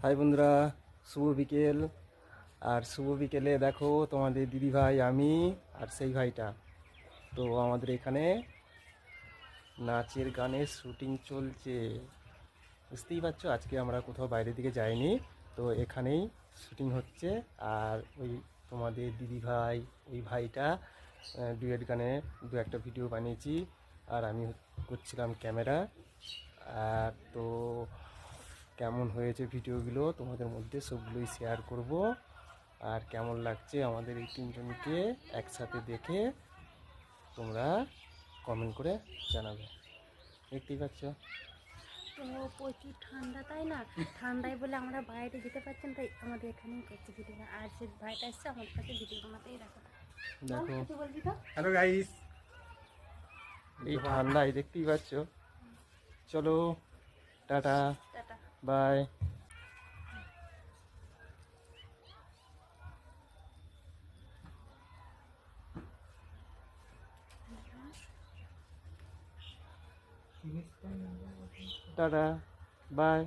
High বন্ধুরা, শুভ বিকেল। আর শুভ বিকেলে দেখো তোমাদের দিদি ভাই, আমি আর সেই ভাইটা। তো আমাদের এখানে নাচের গানের শুটিং চলছে, বুঝতেই পারছো। আজকে আমরা কোথাও বাইরের দিকে যাইনি, তো এখানেই শুটিং হচ্ছে। আর ওই তোমাদের দিদি ভাই, ওই ভাইটা ডুয়েট গানে দু একটা ভিডিও বানিয়েছি, আর আমি করছিলাম ক্যামেরা। আর তো কেমন হয়েছে ভিডিওগুলো তোমাদের মধ্যে সবগুলোই শেয়ার করব। আর কেমন লাগছে আমাদের এই তিনজনকে একসাথে দেখে তোমরা কমেন্ট করে জানাবে। দেখতেই পাচ্ছ। তো প্রচুর ঠান্ডা, তাই না? ঠান্ডায় বলে আমরা বাইরে যেতে পারছি না, তাই আমাদের এখানেই করছি ভিডিও। আর যে ভাইটা এসছে আমাদের কাছে ভিডিও বানাতেই রাখো। বল, দেখো কিছু বলবি তো? Hello guys. এই ঠান্ডায়, দেখতেই পাচ্ছ। চলো, টাটা, টাটা। বাই। টাটা, বাই।